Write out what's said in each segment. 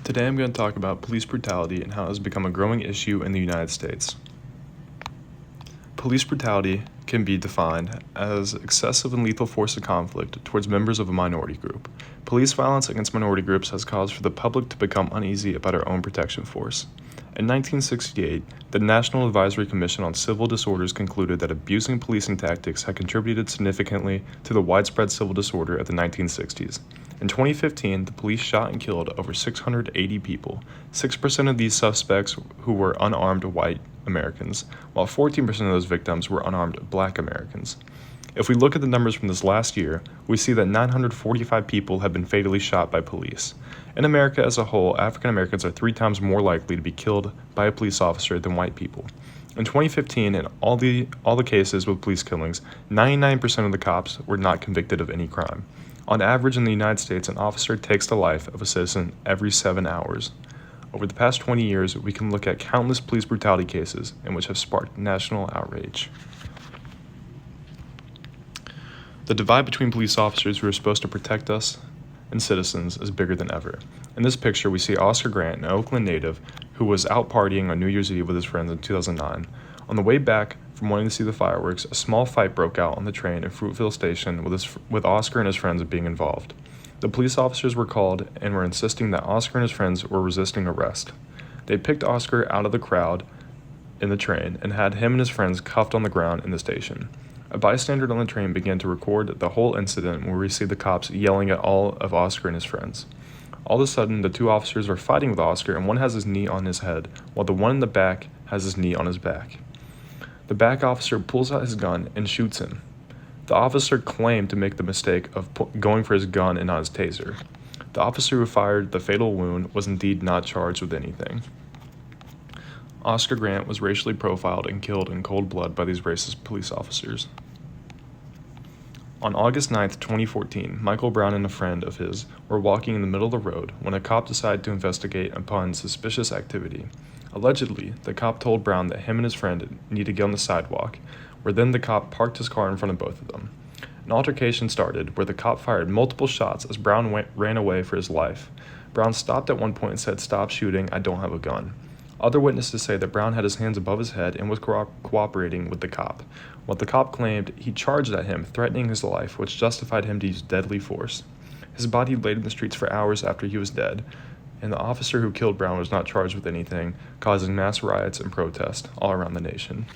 Today I'm going to talk about police brutality and how it has become a growing issue in the United States. Police brutality can be defined as excessive and lethal force of conflict towards members of a minority group. Police violence against minority groups has caused for the public to become uneasy about our own protection force. In 1968, the National Advisory Commission on Civil Disorders concluded that abusing policing tactics had contributed significantly to the widespread civil disorder of the 1960s. In 2015, the police shot and killed over 680 people, 6% of these suspects who were unarmed white Americans, while 14% of those victims were unarmed black Americans. If we look at the numbers from this last year, we see that 945 people have been fatally shot by police. In America as a whole, African Americans are 3 times more likely to be killed by a police officer than white people. In 2015, in all the cases with police killings, 99% of the cops were not convicted of any crime. On average in the United States, an officer takes the life of a citizen every 7 hours. Over the past 20 years, we can look at countless police brutality cases in which have sparked national outrage. The divide between police officers who are supposed to protect us and citizens is bigger than ever. In this picture, we see Oscar Grant, an Oakland native, who was out partying on New Year's Eve with his friends in 2009. On the way back from wanting to see the fireworks, a small fight broke out on the train in Fruitville Station with Oscar and his friends being involved. The police officers were called and were insisting that Oscar and his friends were resisting arrest. They picked Oscar out of the crowd in the train and had him and his friends cuffed on the ground in the station. A bystander on the train began to record the whole incident where we see the cops yelling at all of Oscar and his friends. All of a sudden, the 2 officers are fighting with Oscar, and one has his knee on his head, while the one in the back has his knee on his back. The back officer pulls out his gun and shoots him. The officer claimed to make the mistake of going for his gun and not his taser. The officer who fired the fatal wound was indeed not charged with anything. Oscar Grant was racially profiled and killed in cold blood by these racist police officers. On August 9, 2014, Michael Brown and a friend of his were walking in the middle of the road when a cop decided to investigate upon suspicious activity. Allegedly, the cop told Brown that him and his friend need to get on the sidewalk, where then the cop parked his car in front of both of them. An altercation started where the cop fired multiple shots as Brown ran away for his life. Brown stopped at one point and said, "Stop shooting, I don't have a gun." Other witnesses say that Brown had his hands above his head and was cooperating with the cop. What the cop claimed, he charged at him, threatening his life, which justified him to use deadly force. His body laid in the streets for hours after he was dead, and the officer who killed Brown was not charged with anything, causing mass riots and protests all around the nation.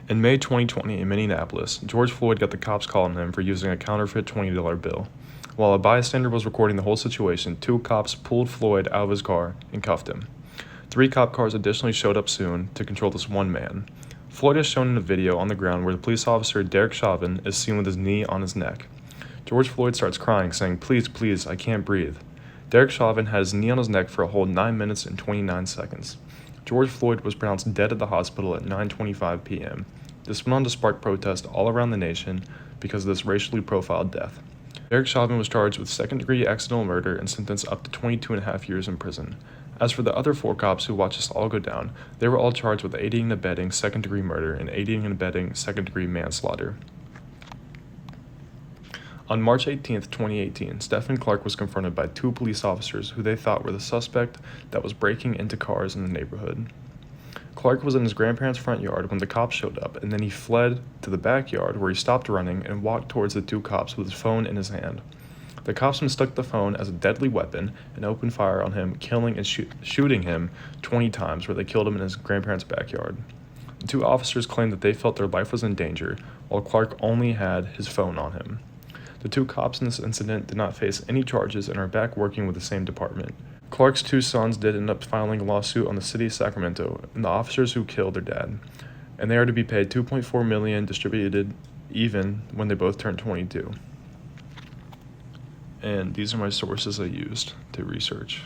In May 2020 in Minneapolis, George Floyd got the cops calling him for using a counterfeit $20 bill. While a bystander was recording the whole situation, 2 cops pulled Floyd out of his car and cuffed him. 3 cop cars additionally showed up soon to control this one man. Floyd is shown in a video on the ground where the police officer Derek Chauvin is seen with his knee on his neck. George Floyd starts crying, saying, "Please, please, I can't breathe." Derek Chauvin had his knee on his neck for a whole 9 minutes and 29 seconds. George Floyd was pronounced dead at the hospital at 9:25 p.m. This went on to spark protests all around the nation because of this racially profiled death. Derek Chauvin was charged with second-degree accidental murder and sentenced up to 22.5 years in prison. As for the other 4 cops who watched this all go down, they were all charged with aiding and abetting second-degree murder and aiding and abetting second-degree manslaughter. On March 18, 2018, Stephen Clark was confronted by 2 police officers who they thought were the suspect that was breaking into cars in the neighborhood. Clark was in his grandparents' front yard when the cops showed up, and then he fled to the backyard where he stopped running and walked towards the 2 cops with his phone in his hand. The cops mistook the phone as a deadly weapon and opened fire on him, killing and shooting him 20 times, where they killed him in his grandparents' backyard. The 2 officers claimed that they felt their life was in danger, while Clark only had his phone on him. The 2 cops in this incident did not face any charges and are back working with the same department. Clark's 2 sons did end up filing a lawsuit on the city of Sacramento and the officers who killed their dad, and they are to be paid $2.4 million distributed even when they both turned 22. And these are my sources I used to research.